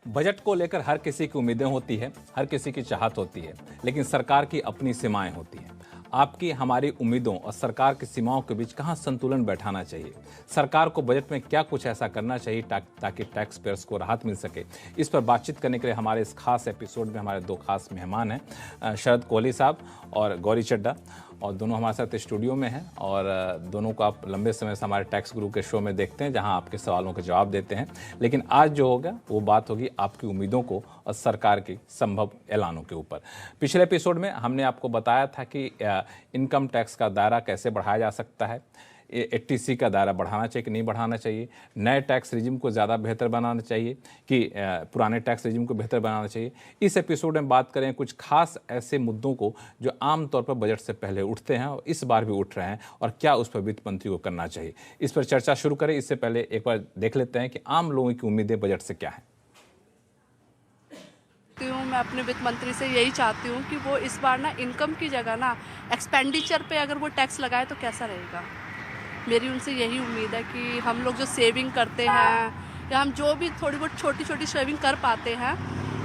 Budget को लेकर हर किसी की उम्मीदें होती है, हर किसी की चाहत होती है, लेकिन सरकार की अपनी सीमाएं होती हैं। आपकी हमारी उम्मीदों और सरकार की सीमाओं के बीच कहां संतुलन बैठाना चाहिए? सरकार को बजट में क्या कुछ ऐसा करना चाहिए ताकि टैक्स पेयर्स को राहत मिल सके? इस पर बातचीत करने के लिए हमारे इस खास एपिसोड में हमारे दो खास मेहमान हैं, शरद कोहली साहब और गौरी चड्ढा, और दोनों हमारे साथ स्टूडियो में हैं। और दोनों को आप लंबे समय से हमारे टैक्स गुरु के शो में देखते हैं, जहां आपके सवालों के जवाब देते हैं। लेकिन आज जो होगा वो बात होगी आपकी उम्मीदों को और सरकार के संभव ऐलानों के ऊपर। पिछले एपिसोड में हमने आपको बताया था कि इनकम टैक्स का दायरा कैसे बढ़ाया जा सकता है, 80C का दायरा बढ़ाना चाहिए कि नहीं बढ़ाना चाहिए, नए टैक्स रिजिम को ज़्यादा बेहतर बनाना चाहिए कि पुराने टैक्स रिजिम को बेहतर बनाना चाहिए। इस एपिसोड में बात करें कुछ खास ऐसे मुद्दों को जो आमतौर पर बजट से पहले उठते हैं और इस बार भी उठ रहे हैं, और क्या उस पर वित्त मंत्री को करना चाहिए। इस पर चर्चा शुरू करें इससे पहले एक बार देख लेते हैं कि आम लोगों की उम्मीदें बजट से क्या हैं। मैं अपने वित्त मंत्री से यही चाहती हूँ कि वो इस बार ना इनकम की जगह ना एक्सपेंडिचर पे अगर वो टैक्स लगाए तो कैसा रहेगा। मेरी उनसे यही उम्मीद है कि हम लोग जो सेविंग करते हैं या हम जो भी थोड़ी बहुत छोटी छोटी सेविंग कर पाते हैं,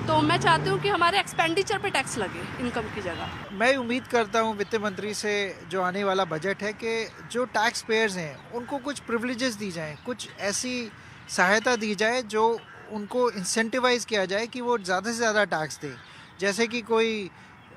तो मैं चाहती हूँ कि हमारे एक्सपेंडिचर पे टैक्स लगे इनकम की जगह। मैं उम्मीद करता हूँ वित्त मंत्री से जो आने वाला बजट है कि जो टैक्स पेयर्स हैं उनको कुछ प्रिविलेजेस दी जाएं, कुछ ऐसी सहायता दी जाए जो उनको इंसेंटिवाइज किया जाए कि वो ज़्यादा से ज़्यादा टैक्स दें। जैसे कि कोई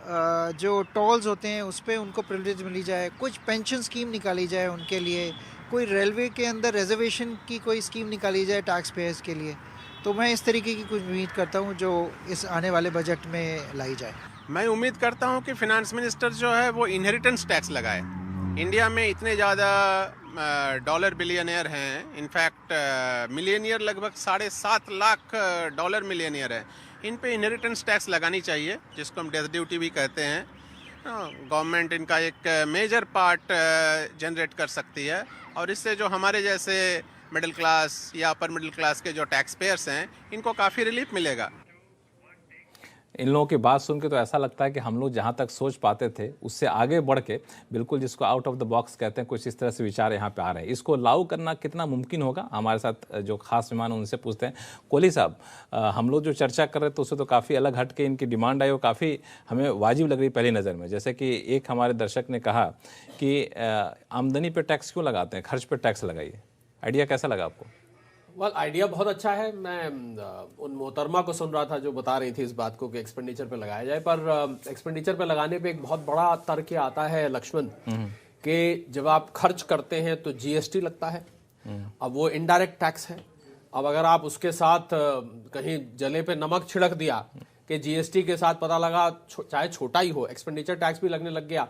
जो टोल्स होते हैं उस पर उनको प्रिविलेज मिली जाए, कुछ पेंशन स्कीम निकाली जाए उनके लिए, कोई रेलवे के अंदर रिजर्वेशन की कोई स्कीम निकाली जाए टैक्स पेयर्स के लिए। तो मैं इस तरीके की कुछ उम्मीद करता हूँ जो इस आने वाले बजट में लाई जाए। मैं उम्मीद करता हूँ कि फिनांस मिनिस्टर जो है वो इनहेरिटेंस टैक्स लगाए। इंडिया में इतने ज़्यादा डॉलर बिलियनियर हैं, इनफैक्ट मिलियनियर लगभग 7.5 लाख डॉलर मिलियनियर हैं। इन पे इनहेरिटेंस टैक्स लगानी चाहिए, जिसको हम डेथ ड्यूटी भी कहते हैं। गवर्नमेंट इनका एक मेजर पार्ट जनरेट कर सकती है, और इससे जो हमारे जैसे मिडिल क्लास या अपर मिडिल क्लास के जो टैक्स पेयर्स हैं इनको काफ़ी रिलीफ मिलेगा। इन लोगों की बात सुन के तो ऐसा लगता है कि हम लोग जहाँ तक सोच पाते थे उससे आगे बढ़ के बिल्कुल, जिसको आउट ऑफ द बॉक्स कहते हैं, कुछ इस तरह से विचार यहाँ पे आ रहे हैं। इसको लागू करना कितना मुमकिन होगा, हमारे साथ जो खास मेहमान हैं उनसे पूछते हैं। कोहली साहब, हम लोग जो चर्चा कर रहे थे उससे तो काफ़ी अलग हट के इनकी डिमांड आई, वो काफ़ी हमें वाजिब लग रही पहली नज़र में। जैसे कि एक हमारे दर्शक ने कहा कि आमदनी पर टैक्स क्यों लगाते हैं, खर्च पर टैक्स लगाइए। आइडिया कैसा लगा आपको? आइडिया बहुत अच्छा है। मैं उन मोहतरमा को सुन रहा था जो बता रही थी इस बात को कि एक्सपेंडिचर पे लगाया जाए, पर एक्सपेंडिचर पे लगाने पे एक बहुत बड़ा तर्क आता है लक्ष्मण, कि जब आप खर्च करते हैं तो जीएसटी लगता है। अब वो इनडायरेक्ट टैक्स है। अब अगर आप उसके साथ कहीं जले पे नमक छिड़क दिया कि जीएसटी के साथ पता लगा चाहे छोटा ही हो एक्सपेंडिचर टैक्स भी लगने लग गया,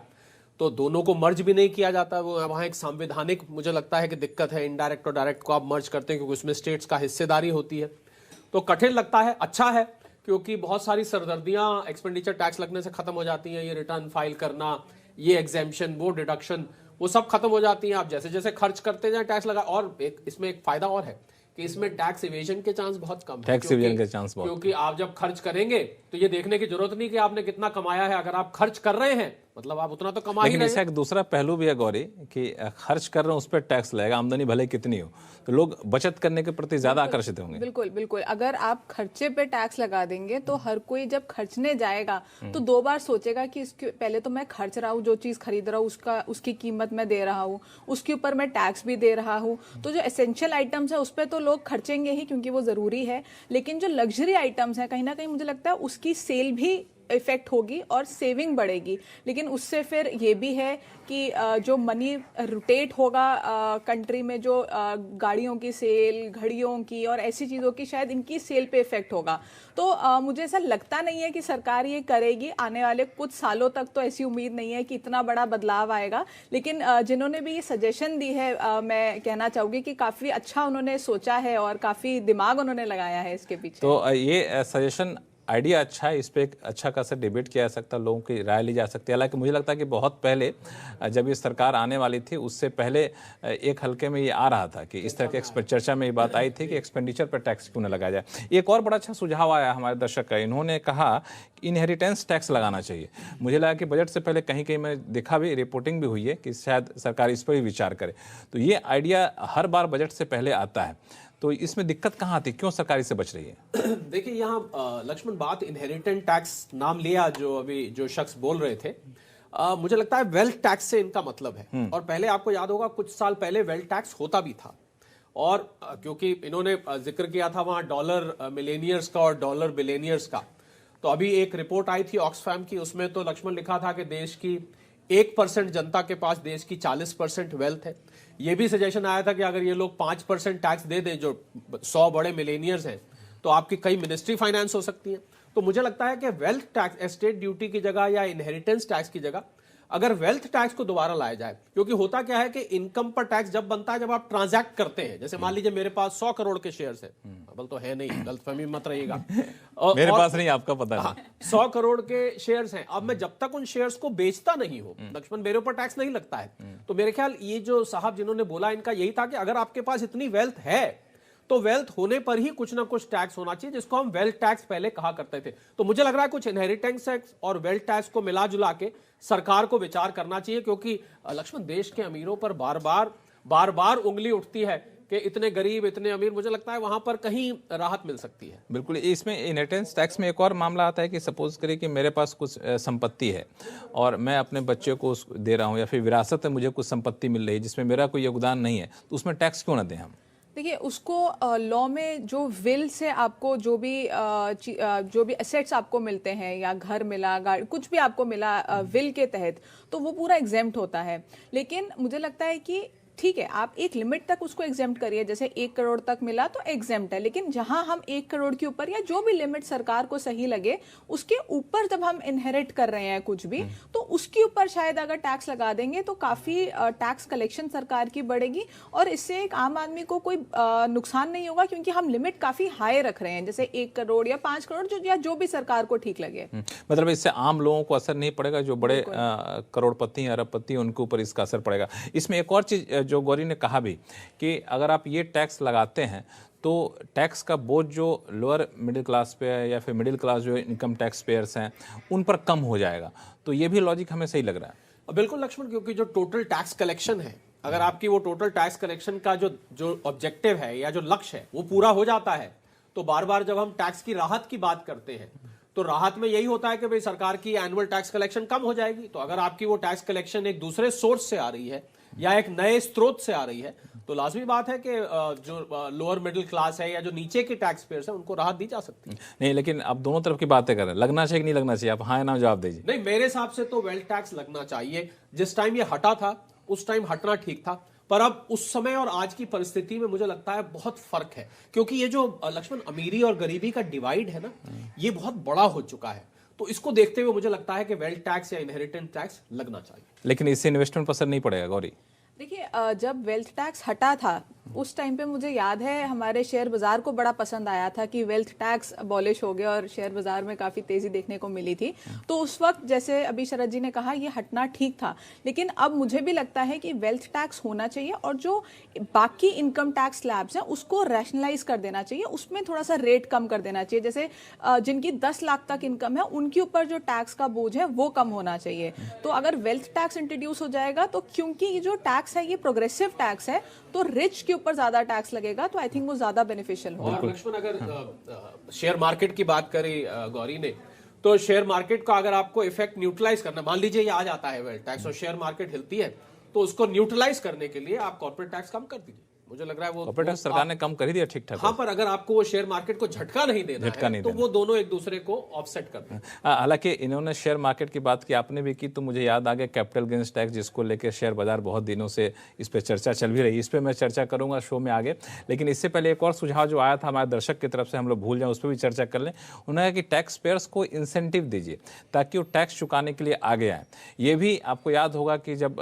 तो दोनों को मर्ज भी नहीं किया जाता। वो वहाँ एक संवैधानिक मुझे लगता है कि दिक्कत है। इनडायरेक्ट और डायरेक्ट को आप मर्ज करते हैं क्योंकि उसमें स्टेट्स का हिस्सेदारी होती है, तो कठिन लगता है। अच्छा है क्योंकि बहुत सारी सरदर्दियां एक्सपेंडिचर टैक्स लगने से खत्म हो जाती हैं। ये रिटर्न फाइल करना, ये एग्जेम्पशन, वो डिडक्शन, वो सब खत्म हो जाती हैं। आप जैसे जैसे खर्च करते जाए टैक्स लगा। और इसमें एक फायदा और है कि इसमें टैक्स इवेजन के चांस बहुत कम है। टैक्स इवेजन के चांस बहुत, क्योंकि आप जब खर्च करेंगे तो ये देखने की जरूरत नहीं कि आपने कितना कमाया है। अगर आप खर्च कर रहे हैं मतलब आप उतना तो कमा ही रहे हैं। लेकिन इसका एक दूसरा पहलू भी है गौरी, कि खर्च कर रहे हैं उस पर टैक्स लगेगा, आमदनी भले कितनी हो, तो लोग बचत करने के प्रति ज्यादा आकर्षित होंगे। बिल्कुल बिल्कुल। अगर आप खर्चे पे टैक्स लगा देंगे तो हर कोई जब खर्चने जाएगा तो 2 बार सोचेगा कि इसके पहले तो मैं खर्च रहा हूँ, जो चीज खरीद रहा हूँ उसकी कीमत मैं दे रहा हूँ, उसके ऊपर मैं टैक्स भी दे रहा हूँ। तो जो एसेंशियल आइटम्स है उस पर तो लोग खर्चेंगे ही क्योंकि वो जरूरी है, लेकिन जो लग्जरी आइटम्स है कहीं ना कहीं मुझे लगता है उसकी सेल भी इफेक्ट होगी और सेविंग बढ़ेगी। लेकिन उससे फिर ये भी है कि जो मनी रोटेट होगा कंट्री में, जो गाड़ियों की सेल, घड़ियों की और ऐसी चीज़ों की, शायद इनकी सेल पे इफेक्ट होगा। तो मुझे ऐसा लगता नहीं है कि सरकार ये करेगी। आने वाले कुछ सालों तक तो ऐसी उम्मीद नहीं है कि इतना बड़ा बदलाव आएगा। लेकिन जिन्होंने भी ये सजेशन दी है, मैं कहना चाहूँगी कि काफ़ी अच्छा उन्होंने सोचा है और काफ़ी दिमाग उन्होंने लगाया है इसके पीछे। तो ये सजेशन, आइडिया अच्छा है, इस पर एक अच्छा खासा डिबेट किया जा सकता है, लोगों की राय ली जा सकती है। हालांकि मुझे लगता है कि बहुत पहले जब ये सरकार आने वाली थी उससे पहले एक हल्के में ये आ रहा था कि इस तरह के चर्चा में ये बात आई थी कि एक्सपेंडिचर पर टैक्स क्यों न लगाया जाए। एक और बड़ा अच्छा सुझाव आया हमारे दर्शक का, इन्होंने कहा इनहेरिटेंस टैक्स लगाना चाहिए। मुझे लगा कि बजट से पहले कहीं कहीं मैं देखा भी, रिपोर्टिंग भी हुई है कि शायद सरकार इस पर भी विचार करे। तो ये आइडिया हर बार बजट से पहले आता है। तो इसमें दिक्कत कहाँ आती है, क्यों सरकार इससे बच रही है? देखिए यहाँ लक्ष्मण, बात इनहेरिटेंट टैक्स नाम लिया जो अभी जो शख्स बोल रहे थे, मुझे लगता है वेल्थ टैक्स से इनका मतलब है। और पहले आपको याद होगा कुछ साल पहले वेल्थ टैक्स होता भी था, और क्योंकि इन्होंने जिक्र किया था वहां डॉलर मिलेनियर्स का और डॉलर बिलेनियर्स का, तो अभी एक रिपोर्ट आई थी ऑक्सफैम की, उसमें तो लक्ष्मण लिखा था कि देश की 1% जनता के पास देश की 40% वेल्थ है। ये भी सजेशन आया था कि अगर ये लोग 5% टैक्स दे दें, जो 100 बड़े मिलेनियर्स हैं, तो आपकी कई मिनिस्ट्री फाइनेंस हो सकती है। तो मुझे लगता है कि वेल्थ टैक्स एस्टेट ड्यूटी की जगह या इनहेरिटेंस टैक्स की जगह अगर वेल्थ टैक्स को दोबारा लाया जाए, क्योंकि होता क्या है कि इनकम पर टैक्स जब बनता है जब आप ट्रांजैक्ट करते हैं। जैसे मान लीजिए मेरे पास 100 करोड़ के शेयर्स है, बल तो है नहीं, गलतफहमी मत रहिएगा। मेरे पास नहीं, आपका पता है। 100 करोड़ के शेयर्स हैं, अब मैं जब तक उन शेयर्स को बेचता नहीं हूं लक्ष्मण, मेरे ऊपर टैक्स नहीं लगता है। तो मेरे ख्याल ये जो साहब जिन्होंने बोला, इनका यही था कि अगर आपके पास इतनी वेल्थ है तो वेल्थ होने पर ही कुछ ना कुछ टैक्स होना चाहिए, जिसको हम वेल्थ टैक्स पहले कहा करते थे। तो मुझे लग रहा है कुछ इनहेरिटेंस टैक्स और वेल्थ टैक्स को मिला जुला के सरकार को विचार करना चाहिए, क्योंकि लक्ष्मण देश के अमीरों पर बार बार उंगली उठती है कि इतने गरीब इतने अमीर, मुझे लगता है वहां पर कहीं राहत मिल सकती है। बिल्कुल। इसमें इनहेरिटेंस टैक्स में एक और मामला आता है कि सपोज करिए कि मेरे पास कुछ संपत्ति है और मैं अपने बच्चे को दे रहा हूँ, या फिर विरासत में मुझे कुछ संपत्ति मिल रही है जिसमें मेरा कोई योगदान नहीं है, तो उसमें टैक्स क्यों ना दें हम? देखिए, उसको लॉ में जो विल से आपको जो भी एसेट्स आपको मिलते हैं, या घर मिला, गाड़ी, कुछ भी आपको मिला विल के तहत, तो वो पूरा एग्जेम्प्ट होता है। लेकिन मुझे लगता है कि ठीक है, आप एक लिमिट तक उसको एग्जेम्प्ट करिए, जैसे 1 करोड़ तक मिला तो एग्जेम्प्ट है। लेकिन जहां हम 1 करोड़ के ऊपर या जो भी लिमिट सरकार को सही लगे उसके ऊपर जब हम इनहेरिट कर रहे हैं कुछ भी, तो उसके ऊपर शायद अगर टैक्स लगा देंगे तो काफी टैक्स कलेक्शन सरकार की बढ़ेगी, और इससे एक आम आदमी को कोई नुकसान नहीं होगा, क्योंकि हम लिमिट काफी हाई रख रहे हैं, जैसे 1 करोड़ या 5 करोड़, जो भी सरकार को ठीक लगे। मतलब इससे आम लोगों को असर नहीं पड़ेगा, जो बड़े करोड़पति अरबपति उनके ऊपर इसका असर पड़ेगा। इसमें एक और चीज जो गौरी ने कहा भी कि अगर आप ये टैक्स लगाते हैं तो टैक्स का बोझ जो लोअर मिडिल क्लास पे है या फिर मिडिल क्लास जो इनकम टैक्स पेयर्स हैं उन पर कम हो जाएगा। तो ये भी लॉजिक हमें सही लग रहा है। बिल्कुल लक्ष्मण, क्योंकि जो टोटल टैक्स कलेक्शन है, अगर आपकी वो टोटल टैक्स कलेक्शन का जो ऑब्जेक्टिव है या जो लक्ष्य है वो पूरा हो जाता है, तो बार बार जब हम टैक्स की राहत की बात करते हैं तो राहत में यही होता है कि भाई सरकार की एनुअल टैक्स कलेक्शन कम हो जाएगी। तो अगर आपकी वो टैक्स कलेक्शन एक दूसरे सोर्स से आ रही है या एक नए स्रोत से आ रही है, तो लाजमी बात है कि जो लोअर मिडिल क्लास है या जो नीचे के टैक्स पेयर्स हैं उनको राहत दी जा सकती है। नहीं, लेकिन आप दोनों तरफ की बातें कर रहे हैं, लगना चाहिए कि नहीं लगना चाहिए? आप हाँ या ना जवाब दीजिए। नहीं, मेरे हिसाब से तो वेल्थ टैक्स लगना चाहिए। जिस टाइम ये हटा था उस टाइम हटना ठीक था, पर अब उस समय और आज की परिस्थिति में मुझे लगता है बहुत फर्क है, क्योंकि ये जो लक्ष्मण अमीरी और गरीबी का डिवाइड है ना, ये बहुत बड़ा हो चुका है। तो इसको देखते हुए मुझे लगता है कि वेल्थ टैक्स या इनहेरिटेंस टैक्स लगना चाहिए। लेकिन इससे इन्वेस्टमेंट पर असर नहीं पड़ेगा गौरी? देखिए, जब वेल्थ टैक्स हटा था उस टाइम पे मुझे याद है हमारे शेयर बाजार को बड़ा पसंद आया था कि वेल्थ टैक्स अबॉलिश हो गया और शेयर बाजार में काफी तेजी देखने को मिली थी। तो उस वक्त जैसे अभी शरद जी ने कहा ये हटना ठीक था, लेकिन अब मुझे भी लगता है कि वेल्थ टैक्स होना चाहिए और जो बाकी इनकम टैक्स स्लैब्स हैं उसको रैशनलाइज कर देना चाहिए, उसमें थोड़ा सा रेट कम कर देना चाहिए। जैसे जिनकी 10 लाख तक इनकम है उनके ऊपर जो टैक्स का बोझ है वो कम होना चाहिए। तो अगर वेल्थ टैक्स इंट्रोड्यूस हो जाएगा तो क्योंकि ये जो टैक्स है ये प्रोग्रेसिव टैक्स है, तो रिच के ऊपर ज्यादा टैक्स लगेगा, तो आई थिंक वो ज्यादा बेनिफिशियल होगा। और लक्ष्मण, अगर शेयर मार्केट की बात करें गौरी ने, तो शेयर मार्केट का अगर आपको इफेक्ट न्यूट्रलाइज करना, मान लीजिए ये आ जाता है वेल्थ टैक्स और शेयर मार्केट हिलती है, तो उसको न्यूट्रलाइज करने के लिए आप कॉर्पोरेट टैक्स कम कर दीजिए। मुझे लग रहा है वो कॉर्पोरेट टैक्स सरकार ने कम कर ही दिया ठीक ठाक। हाँ, पर अगर आपको वो शेयर मार्केट को झटका नहीं देना है तो वो दोनों एक दूसरे को ऑफसेट करते हैं। हालांकि इन्होंने शेयर मार्केट की बात की, आपने भी की, तो मुझे याद आ गया कैपिटल गेन्स टैक्स, जिसको लेकर शेयर बाजार बहुत दिनों से इस पर चर्चा चल भी रही। इस पर मैं चर्चा करूंगा शो में आगे, लेकिन इससे पहले एक और सुझाव जो आया था हमारे दर्शक की तरफ से, हम लोग भूल जाएं उस पर भी चर्चा कर लें। उन्होंने कहा कि टैक्स पेयर्स को इंसेंटिव दीजिए ताकि वो टैक्स चुकाने के लिए आगे आए। ये भी आपको याद होगा कि जब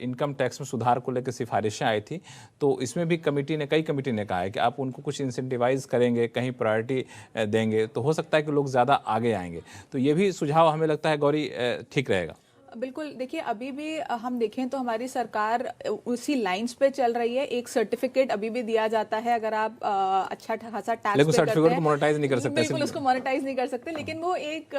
इनकम टैक्स में सुधार को लेकर सिफारिशें आई थी तो इसमें भी कई कमेटी ने कहा है कि आप उनको कुछ इंसेंटिवाइज करेंगे, कहीं प्रायोरिटी देंगे तो हो सकता है कि लोग ज़्यादा आगे आएंगे। तो ये भी सुझाव हमें लगता है गौरी ठीक रहेगा। बिल्कुल, देखिए अभी भी हम देखें तो हमारी सरकार उसी लाइंस पे चल रही है। एक सर्टिफिकेट अभी भी दिया जाता है अगर आप अच्छा खासा टैक्स लेकिन पे सर्टिफिकेट करते को हैं। मोनेटाइज नहीं कर सकते बिल्कुल, सिंपली। उसको मोनेटाइज नहीं कर सकते, लेकिन वो एक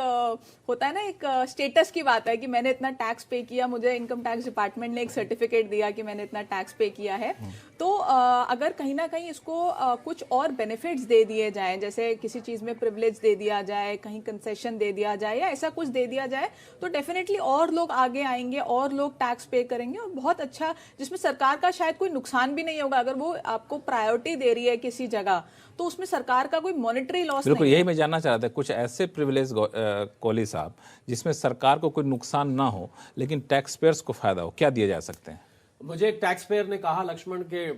होता है ना, एक स्टेटस की बात है कि मैंने इतना टैक्स पे किया, मुझे इनकम टैक्स डिपार्टमेंट ने एक सर्टिफिकेट दिया कि मैंने इतना टैक्स पे किया है। तो अगर कहीं ना कहीं इसको कुछ और बेनिफिट्स दे दिए जाएं, जैसे किसी चीज में प्रिविलेज दे दिया जाए, कहीं कंसेशन दे दिया जाए या ऐसा कुछ दे दिया जाए, तो डेफिनेटली और लोग आगे आएंगे और लोग टैक्स पे करेंगे, और बहुत अच्छा, जिसमें सरकार का शायद कोई नुकसान भी नहीं होगा। अगर वो आपको प्रायोरिटी दे रही है किसी जगह, तो उसमें सरकार का कोई मॉनेटरी लॉस बिल्कुल, नहीं यही है। मैं जानना चाह रहा था, कुछ ऐसे प्रिविलेज कोहली साहब जिसमें सरकार को कोई नुकसान ना हो लेकिन टैक्स पेयर्स को फायदा हो, क्या दिए जा सकते हैं? मुझे एक टैक्स पेयर ने कहा लक्ष्मण के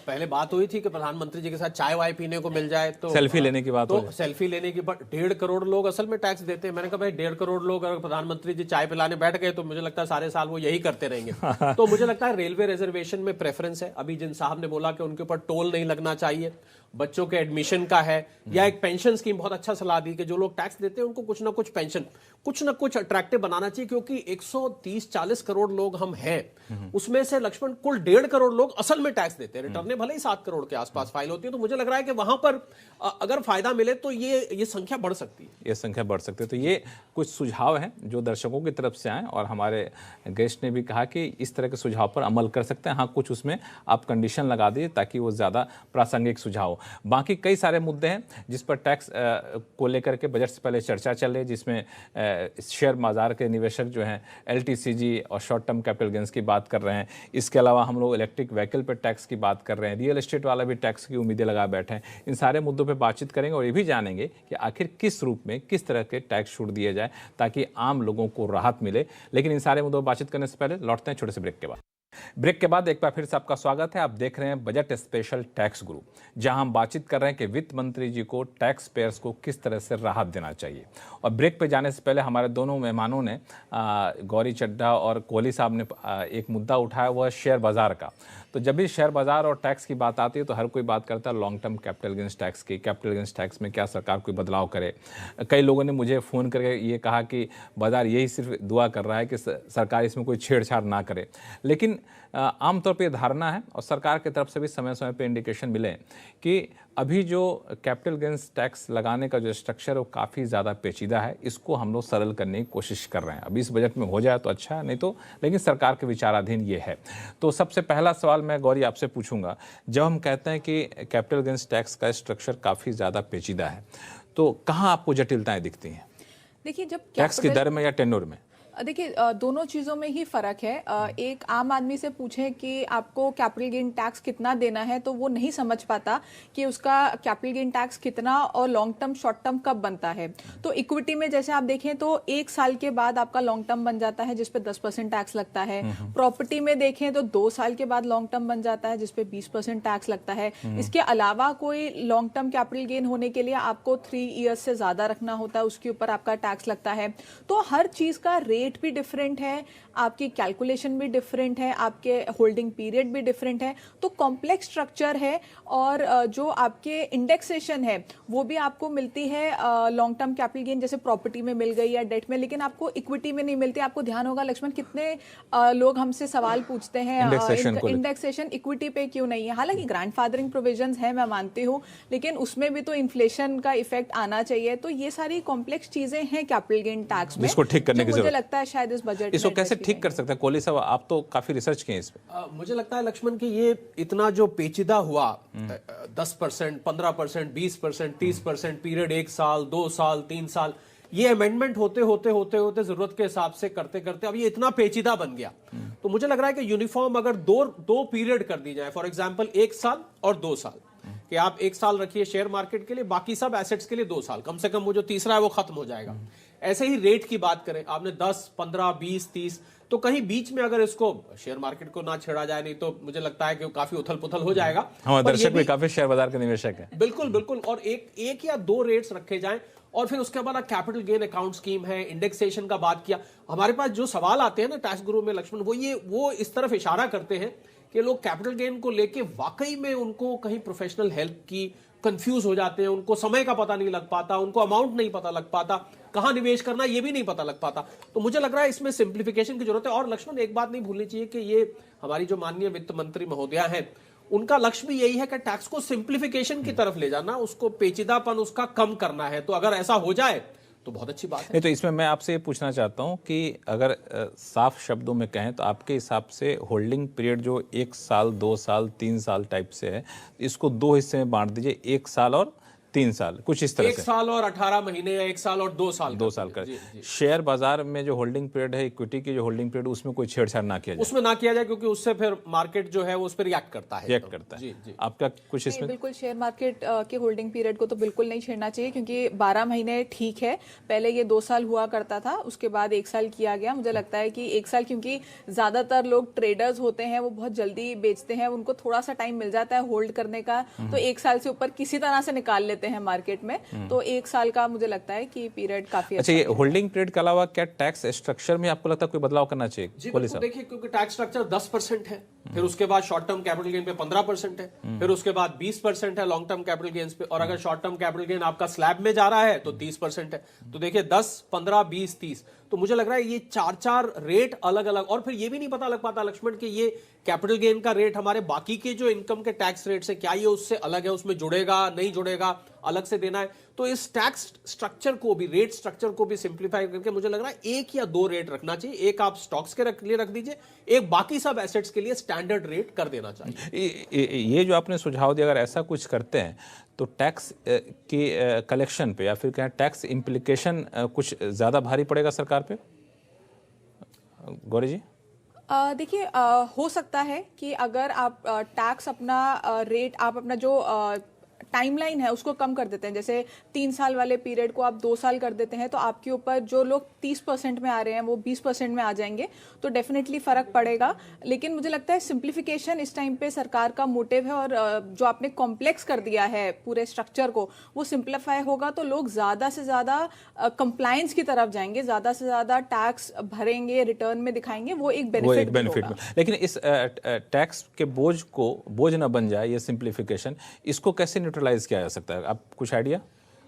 पहले बात हुई थी कि प्रधानमंत्री जी के साथ चाय वाय पीने को मिल जाए तो सेल्फी लेने की बात तो हो। सेल्फी लेने की 1.5 करोड़ लोग असल में टैक्स देते हैं। मैंने कहा भाई 1.5 करोड़ लोग अगर प्रधानमंत्री जी चाय पिलाने बैठ गए तो मुझे लगता है सारे साल वो यही करते रहेंगे। तो मुझे लगता है रेलवे रिजर्वेशन में प्रेफरेंस है। अभी जिन साहब ने बोला कि उनके ऊपर टोल नहीं लगना चाहिए, बच्चों के एडमिशन का है, या एक पेंशन स्कीम बहुत अच्छा सलाह दी कि जो लोग टैक्स देते हैं उनको कुछ ना कुछ पेंशन, कुछ ना कुछ अट्रैक्टिव बनाना चाहिए, क्योंकि 130-40 करोड़ लोग हम हैं, उसमें से लक्ष्मण कुल 1.5 करोड़ लोग असल में टैक्स देते हैं। रिटर्न भले ही 7 करोड़ के आसपास फाइल होती है, तो मुझे लग रहा है कि वहां पर अगर फायदा मिले तो ये संख्या बढ़ सकती है। ये संख्या बढ़ सकती है। तो ये कुछ सुझाव हैं जो दर्शकों की तरफ से आए, और हमारे गेस्ट ने भी कहा कि इस तरह के सुझाव पर अमल कर सकते हैं। हाँ, कुछ उसमें आप कंडीशन लगा दीजिए ताकि वो ज़्यादा प्रासंगिक सुझाव हो। बाकी कई सारे मुद्दे हैं जिस पर टैक्स को लेकर के बजट से पहले चर्चा चल रही है, जिसमें शेयर बाजार के निवेशक जो हैं LTCG और शॉर्ट टर्म कैपिटल गेंस की बात कर रहे हैं। इसके अलावा हम लोग इलेक्ट्रिक व्हीकल पर टैक्स की बात कर रहे हैं, रियल एस्टेट वाला भी टैक्स की उम्मीदें लगा बैठे हैं। इन सारे मुद्दों पर बातचीत करेंगे और ये भी जानेंगे कि आखिर किस रूप में किस तरह के टैक्स छूट दिए जाए ताकि आम लोगों को राहत मिले। लेकिन इन सारे मुद्दों पर बातचीत करने से पहले लौटते हैं छोटे से ब्रेक के बाद। ब्रेक के बाद एक बार फिर से आपका स्वागत है। आप देख रहे हैं बजट स्पेशल टैक्स गुरु, जहां हम बातचीत कर रहे हैं कि वित्त मंत्री जी को टैक्स पेयर्स को किस तरह से राहत देना चाहिए। और ब्रेक पे जाने से पहले हमारे दोनों मेहमानों ने गौरी चड्ढा और कोहली साहब ने एक मुद्दा उठाया, वह शेयर बाजार का। तो जब भी शेयर बाजार और टैक्स की बात आती है तो हर कोई बात करता है long term capital gains tax की। कैपिटल गेंस टैक्स में क्या सरकार कोई बदलाव करे? कई लोगों ने मुझे फ़ोन करके ये कहा कि बाजार यही सिर्फ दुआ कर रहा है कि सरकार इसमें कोई छेड़छाड़ ना करे। लेकिन आमतौर पर धारणा है, और सरकार की तरफ से भी समय समय पर इंडिकेशन मिले कि अभी जो कैपिटल गेंस टैक्स लगाने का जो स्ट्रक्चर है वो काफ़ी ज़्यादा पेचीदा है। इसको हम लोग सरल करने की कोशिश कर रहे हैं। अभी इस बजट में हो जाए तो अच्छा है, नहीं तो लेकिन सरकार के विचाराधीन ये है। तो सबसे पहला सवाल मैं गौरी आपसे पूछूंगा, जब हम कहते हैं कि कैपिटल गेंस टैक्स का स्ट्रक्चर काफ़ी ज़्यादा पेचीदा है, तो कहाँ आपको जटिलताएं दिखती हैं? देखिए, जब टैक्स की दर में या टेन्योर में? देखिए, दोनों चीज़ों में ही फ़र्क है। एक आम आदमी से पूछें कि आपको कैपिटल गेन टैक्स कितना देना है, तो वो नहीं समझ पाता कि उसका कैपिटल गेन टैक्स कितना और लॉन्ग टर्म शॉर्ट टर्म कब बनता है। तो इक्विटी में जैसे आप देखें तो 1 साल के बाद आपका लॉन्ग टर्म बन जाता है जिसपे 10% टैक्स लगता है। प्रॉपर्टी में देखें तो 2 साल के बाद लॉन्ग टर्म बन जाता है जिसपे 20% टैक्स लगता है। इसके अलावा कोई लॉन्ग टर्म कैपिटल गेन होने के लिए आपको 3 ईयर्स से ज़्यादा रखना होता है, उसके ऊपर आपका टैक्स लगता है। तो हर चीज़ का रेट भी डिफरेंट है, आपकी कैलकुलेशन भी डिफरेंट है, आपके होल्डिंग पीरियड भी डिफरेंट है। तो कॉम्प्लेक्स स्ट्रक्चर है, और जो आपके इंडेक्सेशन है वो भी आपको मिलती है लॉन्ग टर्म कैपिटल गेन जैसे प्रॉपर्टी में मिल गई या डेट में, लेकिन आपको इक्विटी में नहीं मिलती। आपको ध्यान होगा लक्ष्मण, कितने लोग हमसे सवाल पूछते हैं इंडेक्सेशन इक्विटी पे क्यों नहीं है। हालांकि ग्रैंडफादरिंग प्रोविजंस है, मैं मानती हूँ, लेकिन उसमें भी तो इन्फ्लेशन का इफेक्ट आना चाहिए। तो ये सारी कॉम्प्लेक्स चीजें हैं कैपिटल गेन टैक्स में, इसको ठीक करने की मुझे लगता है शायद इस बजट इसको कैसे ठीक कर सकते हैं? कोहली साहब, आप तो काफी रिसर्च किए इस पे। मुझे लगता है लक्ष्मण कि ये इतना जो पेचीदा हुआ, 10%, 15%, 20%, 30% पीरियड, 1 साल, 2 साल, 3 साल, ये अमेंडमेंट होते जरूरत के हिसाब से करते करते अब ये इतना पेचीदा बन गया। तो मुझे लग रहा है कि यूनिफॉर्म अगर दो पीरियड कर दी जाए, फॉर एग्जाम्पल 1 साल और 2 साल, कि आप 1 साल रखिए शेयर मार्केट के लिए, बाकी सब एसेट्स के लिए 2 साल, कम से कम वो जो तीसरा है वो खत्म हो जाएगा। ऐसे ही रेट की बात करें, आपने 10, 15, 20, 30, तो कहीं बीच में अगर इसको शेयर मार्केट को ना छेड़ा जाए, नहीं तो मुझे लगता है कि काफी उथल पुथल हो जाएगा। हमारे दर्शक भी काफी शेयर बाजार के निवेशक हैं। बिल्कुल, और एक या 2 रेट्स रखे जाएं, और फिर उसके बाद कैपिटल गेन अकाउंट स्कीम है, इंडेक्सेशन का बात किया। हमारे पास जो सवाल आते हैं ना टैक्स गुरु में लक्ष्मण, वो इस तरफ इशारा करते हैं कि लोग कैपिटल गेन को लेके वाकई में उनको कहीं प्रोफेशनल हेल्प की कंफ्यूज हो जाते हैं, उनको समय का पता नहीं लग पाता, उनको अमाउंट नहीं पता लग पाता, कहां निवेश करना ये भी नहीं पता लग पाता। तो मुझे लग रहा है इसमें सिंप्लीफिकेशन की जरूरत है। और लक्ष्मण, एक बात नहीं भूलनी चाहिए कि ये हमारी जो माननीय वित्त मंत्री महोदया हैं, उनका लक्ष्य भी यही है कि टैक्स को सिंप्लीफिकेशन की तरफ ले जाना, उसको पेचीदापन उसका कम करना है। तो अगर ऐसा हो जाए तो बहुत अच्छी बात है। नहीं, तो इसमें मैं आपसे ये पूछना चाहता हूं कि अगर साफ शब्दों में कहें तो आपके हिसाब से होल्डिंग पीरियड जो 1 साल, 2 साल, 3 साल टाइप से है, इसको 2 हिस्से में बांट दीजिए, 1 साल और 3 साल, कुछ इस तरह से। 1 साल और 18 महीने या 1 साल और 2 साल, 2 साल का। शेयर बाजार में जो होल्डिंग पीरियड है, इक्विटी की जो होल्डिंग पीरियड, उसमें कोई छेड़छाड़ ना किया जाए, उसमें ना किया जाए, क्योंकि उससे फिर मार्केट जो है वो उस पर रिएक्ट करता है। जी, जी। आपका कुछ इसमें? बिल्कुल, शेयर मार्केट के होल्डिंग पीरियड को तो बिल्कुल नहीं छेड़ना चाहिए, क्योंकि 12 महीने ठीक है। पहले ये 2 साल हुआ करता था, उसके बाद 1 साल किया गया। मुझे लगता है कि 1 साल, क्योंकि ज्यादातर लोग ट्रेडर्स होते हैं, वो बहुत जल्दी बेचते हैं, उनको थोड़ा सा टाइम मिल जाता है होल्ड करने का, तो 1 साल से ऊपर किसी तरह से निकाल लेते हैं मार्केट में। तो 1 साल का मुझे लगता है कि पीरियड काफी अच्छा। ये होल्डिंग पीरियड के अलावा क्या टैक्स स्ट्रक्चर में आपको लगता है कोई बदलाव करना चाहिए? जी बिल्कुल, देखिए, क्योंकि टैक्स स्ट्रक्चर 10% है, फिर उसके बाद शॉर्ट टर्म कैपिटल गेन पे 15% है, फिर उसके बाद 20% है लॉन्ग टर्म कैपिटल गेन्स पे, और अगर शॉर्ट टर्म कैपिटल गेन आपका स्लैब में जा रहा है तो 30% है। तो देखिए 10, 15, 20, 30, तो मुझे लग रहा है ये 4 रेट अलग अलग। और फिर ये भी नहीं पता लग पाता लक्ष्मण कि ये कैपिटल गेन का रेट हमारे बाकी के जो इनकम के टैक्स रेट से क्या ये उससे अलग है, उसमें जुड़ेगा नहीं जुड़ेगा, अलग से देना है। तो इस टैक्स स्ट्रक्चर को भी, रेट स्ट्रक्चर को भी सिंप्लीफाई करके मुझे लग रहा है 1 या 2 रेट रखना चाहिए। एक आप स्टॉक्स के लिए रख दीजिए, एक बाकी सब एसेट्स के लिए स्टैंडर्ड रेट कर देना चाहिए। ये जो आपने सुझाव दिया, अगर ऐसा कुछ करते हैं तो टैक्स की कलेक्शन पे या फिर क्या टैक्स इम्प्लीकेशन कुछ ज्यादा भारी पड़ेगा सरकार पे? गौरी जी, देखिए, हो सकता है कि अगर आप टैक्स अपना रेट, आप अपना जो टाइमलाइन है उसको कम कर देते हैं, जैसे 3 साल वाले पीरियड को आप 2 साल कर देते हैं, तो आपके ऊपर जो लोग 30% में आ रहे हैं वो 20% में आ जाएंगे, तो डेफिनेटली फर्क पड़ेगा। लेकिन मुझे लगता है सिंप्लीफिकेशन इस टाइम पे सरकार का मोटिव है, और जो आपने कॉम्प्लेक्स कर दिया है पूरे स्ट्रक्चर को, वो सिंप्लीफाई होगा तो लोग ज्यादा से ज्यादा कंप्लायंस की तरफ जाएंगे, ज्यादा से ज्यादा टैक्स भरेंगे, रिटर्न में दिखाएंगे, वो एक बेनिफिट होगा। लेकिन इस टैक्स के बोझ को बोझ न बन जाए ये सिंप्लीफिकेशन, इसको कैसे न्यूट्रलाइज किया जा सकता है? आप कुछ आइडिया?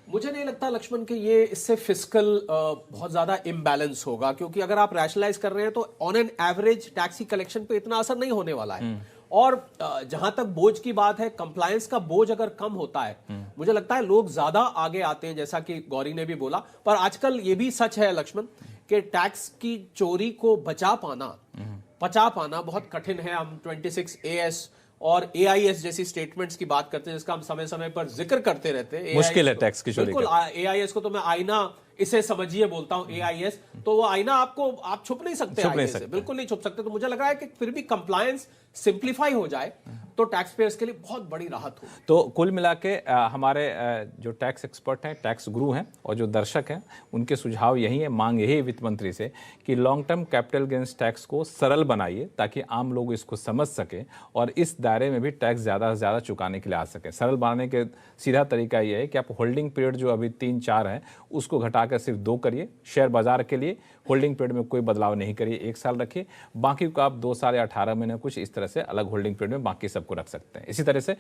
मुझे नहीं लगता लक्ष्मण कि ये इससे फिस्कल बहुत ज्यादा इम्बैलेंस होगा, क्योंकि अगर आप रैशनलाइज कर रहे हैं तो ऑन एन एवरेज टैक्स की कलेक्शन पे इतना असर नहीं होने वाला है। और जहां तक बोझ की बात है, कंप्लायंस का बोझ अगर कम होता है, मुझे लगता है लोग ज्यादा आगे आते हैं, जैसा कि गौरी ने भी बोला। पर आजकल ये भी सच है लक्ष्मण कि टैक्स की चोरी को बचा पाना बहुत कठिन है। हम 26AS और AIS जैसी स्टेटमेंट्स की बात करते हैं, जिसका हम समय समय पर जिक्र करते रहते हैं। मुश्किल है टैक्स की चोरी। बिल्कुल, AIS को तो मैं आईना इसे समझिए बोलता हूं। AIS तो वो आईना आपको, आप छुप नहीं सकते, बिल्कुल नहीं छुप सकते। तो मुझे लग रहा है कि फिर भी कंप्लायंस सिंप्लीफाई हो जाए तो टैक्स पेयर्स के लिए बहुत बड़ी राहत हो। तो कुल मिला के हमारे जो टैक्स एक्सपर्ट हैं, टैक्स गुरु हैं और जो दर्शक हैं, उनके सुझाव यही है, मांग यही है वित्त मंत्री से कि long term capital gains tax को सरल बनाइए ताकि आम लोग इसको समझ सकें और इस दायरे में भी टैक्स ज़्यादा से ज़्यादा चुकाने के लिए आ सकें। सरल बनाने के सीधा तरीका यह है कि आप होल्डिंग पीरियड जो अभी 3-4 है उसको घटाकर सिर्फ 2 करिए। शेयर बाजार के लिए होल्डिंग पीरियड में कोई बदलाव नहीं करिए, 1 साल रखिए, बाकी को आप 2 साल या 18 महीने कुछ इस तरह से अलग होल्डिंग पीरियड में बाकी सबको रख सकते हैं। इसी तरह से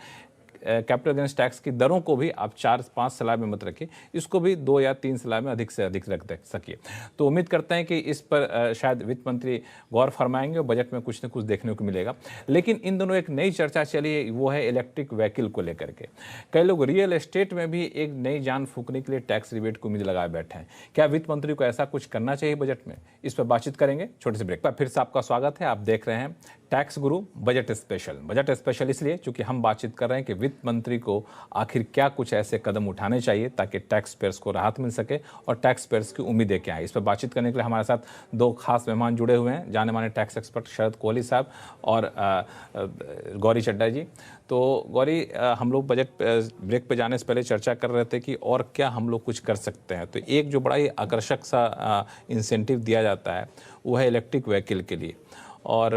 कैपिटल गेन्स टैक्स की दरों को भी आप 4-5 स्लैब में मत रखिए, इसको भी 2 या 3 स्लैब में अधिक से अधिक रख सकिए। तो उम्मीद करते हैं कि इस पर शायद वित्त मंत्री गौर फरमाएंगे और बजट में कुछ न कुछ देखने को मिलेगा। लेकिन इन दोनों एक नई चर्चा चली है, वो है इलेक्ट्रिक व्हीकल को लेकर के। कई लोग रियल एस्टेट में भी एक नई जान फूंकने के लिए टैक्स रिबेट को उम्मीद लगाए बैठे हैं। क्या वित्त मंत्री को ऐसा कुछ करना चाहिए बजट में? इस पर बातचीत करेंगे छोटे से ब्रेक पर। फिर से आपका स्वागत है, आप देख रहे हैं टैक्स गुरु बजट स्पेशल। बजट स्पेशल इसलिए क्योंकि हम बातचीत कर रहे हैं कि वित्त मंत्री को आखिर क्या कुछ ऐसे कदम उठाने चाहिए ताकि टैक्स पेयर्स को राहत मिल सके और टैक्स पेयर्स की उम्मीदें क्या है। इस पर बातचीत करने के लिए हमारे साथ 2 खास मेहमान जुड़े हुए हैं, जाने माने टैक्स एक्सपर्ट शरद कोहली साहब और गौरी चड्डा जी। तो गौरी, हम लोग बजट ब्रेक पे जाने से पहले चर्चा कर रहे थे कि और क्या हम लोग कुछ कर सकते हैं। तो एक जो बड़ा ही आकर्षक सा इंसेंटिव दिया जाता है वो है इलेक्ट्रिक व्हीकल के लिए, और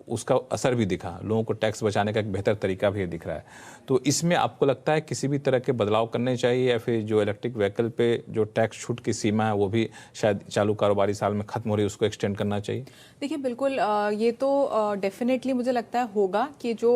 उसका असर भी दिखा, लोगों को टैक्स बचाने का एक बेहतर तरीका भी दिख रहा है। तो इसमें आपको लगता है किसी भी तरह के बदलाव करने चाहिए, या फिर जो इलेक्ट्रिक व्हीकल पे जो टैक्स छूट की सीमा है वो भी शायद चालू कारोबारी साल में खत्म हो रही है, उसको एक्सटेंड करना चाहिए? देखिए बिल्कुल ये तो डेफिनेटली मुझे लगता है होगा कि जो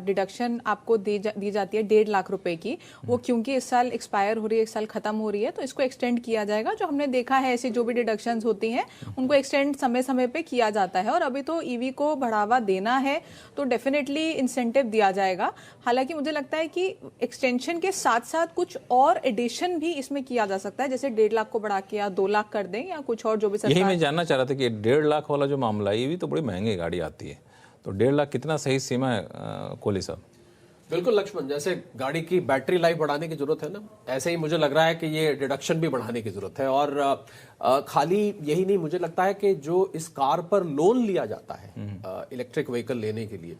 डिडक्शन आपको दी जाती है 1.5 लाख रुपए की, वो क्योंकि इस साल एक्सपायर हो रही है, इस साल खत्म हो रही है, तो इसको एक्सटेंड किया जाएगा। जो हमने देखा है ऐसी जो भी डिडक्शंस होती हैं उनको एक्सटेंड समय समय पे किया जाता है, और अभी तो ईवी को बढ़ावा देना है तो डेफिनेटली इंसेंटिव दिया जाएगा। हालांकि मुझे लगता है कि एक्सटेंशन के साथ साथ कुछ और एडिशन भी इसमें किया जा सकता है, जैसे 1.5 लाख को बढ़ा के या 2 लाख कर दें, या कुछ और जो भी यही मैं जानना चाह रहा था कि 1.5 लाख वाला जो मामला है, ये भी तो बड़ी महंगी गाड़ी आती है, तो 1.5 लाख कितना सही सीमा है कोहली साहब? बिल्कुल लक्ष्मण, जैसे गाड़ी की बैटरी लाइफ बढ़ाने की जरूरत है ना, ऐसे ही मुझे लग रहा है कि ये डिडक्शन भी बढ़ाने की जरूरत है। और खाली यही नहीं, मुझे लगता है कि जो इस कार पर लोन लिया जाता है इलेक्ट्रिक व्हीकल लेने के लिए,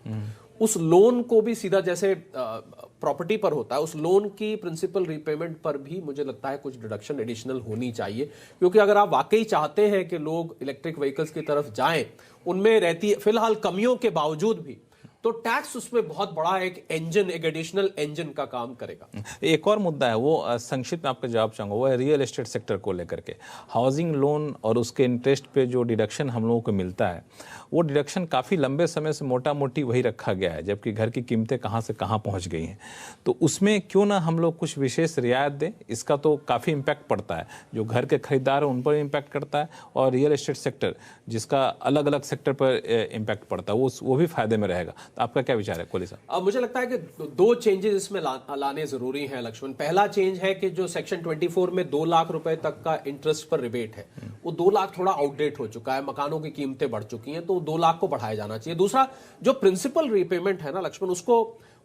उस लोन को भी सीधा जैसे प्रॉपर्टी पर होता है, उस लोन की प्रिंसिपल रीपेमेंट पर भी मुझे लगता है कुछ डिडक्शन एडिशनल होनी चाहिए। क्योंकि अगर आप वाकई चाहते हैं कि लोग इलेक्ट्रिक व्हीकल्स की तरफ जाएं, उनमें रहती फिलहाल कमियों के बावजूद भी, तो टैक्स उसमें बहुत बड़ा एक इंजन, एक एडिशनल इंजन का काम करेगा। एक और मुद्दा है, वो संक्षिप्त में आपका जवाब चाहूंगा, वो है रियल एस्टेट सेक्टर को लेकर के। हाउसिंग लोन और उसके इंटरेस्ट पे जो डिडक्शन हम लोगों को मिलता है, वो डिडक्शन काफ़ी लंबे समय से मोटा मोटी वही रखा गया है, जबकि घर की कीमतें कहाँ से कहाँ पहुँच गई हैं। तो उसमें क्यों ना हम लोग कुछ विशेष रियायत दें? इसका तो काफ़ी इम्पैक्ट पड़ता है, जो घर के खरीदार हैं उन पर इम्पैक्ट करता है, और रियल एस्टेट सेक्टर जिसका अलग अलग सेक्टर पर इम्पैक्ट पड़ता है वो भी फायदे में रहेगा। तो आपका क्या विचार है कोहली साहब? अब मुझे लगता है कि 2 चेंजेस इसमें लाने जरूरी हैं लक्ष्मण। पहला चेंज है कि जो सेक्शन 24 में 2 लाख रुपए तक का इंटरेस्ट पर रिबेट है, वो 2 लाख थोड़ा आउटडेट हो चुका है, मकानों की कीमतें बढ़ चुकी हैं, तो 2 लाख को बढ़ाया जाना चाहिए। दूसरा, जो प्रिंसिपल रीपेमेंट है ना लक्ष्मण, उसको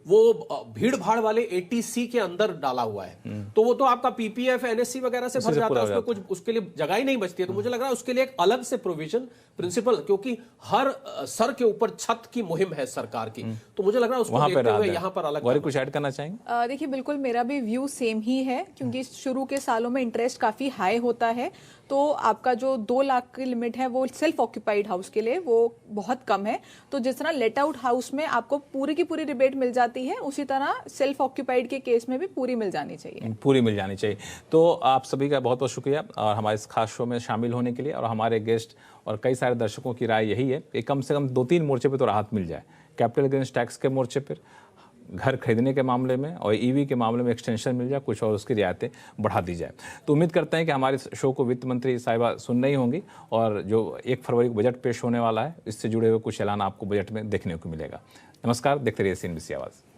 वो भीड़ भाड़ वाले एटीसी के अंदर डाला हुआ है, तो वो तो आपका पीपीएफ एनएससी वगैरह से भर जाता है, उसमें कुछ उसके लिए जगह ही नहीं बचती है। तो मुझे लग रहा है उसके लिए एक अलग से प्रोविजन प्रिंसिपल, क्योंकि हर सर के ऊपर छत की मुहिम है सरकार की, तो मुझे लग रहा है उसको देखते हुए यहाँ पर अलग। और कुछ ऐड करना चाहेंगे? देखिए बिल्कुल मेरा भी व्यू सेम ही है, क्योंकि शुरू के सालों में इंटरेस्ट काफ़ी हाई होता है, तो आपका जो 2 लाख की लिमिट है वो सेल्फ ऑक्यूपाइड हाउस के लिए वो बहुत कम है। तो जिस तरह लेट आउट हाउस में आपको पूरी की पूरी रिबेट मिल जाती है, उसी तरह सेल्फ ऑक्यूपाइड के केस में भी पूरी मिल जानी चाहिए। पूरी मिल जानी चाहिए। तो आप सभी का बहुत बहुत शुक्रिया और हमारे इस खास शो में शामिल होने के लिए। और हमारे गेस्ट और कई सारे दर्शकों की राय यही है कि कम से कम 2-3 मोर्चे पे तो राहत मिल जाए। कैपिटल गेन्स टैक्स के मोर्चे पर, घर खरीदने के मामले में, और ईवी के मामले में एक्सटेंशन मिल जाए, कुछ और उसकी रियायतें बढ़ा दी जाए। तो उम्मीद करते हैं कि हमारे शो को वित्त मंत्री साहिबा सुन रही होंगी, और जो 1 फरवरी को बजट पेश होने वाला है, इससे जुड़े हुए कुछ ऐलान आपको बजट में देखने को मिलेगा। नमस्कार, देखते रहिए CNBC आवाज़।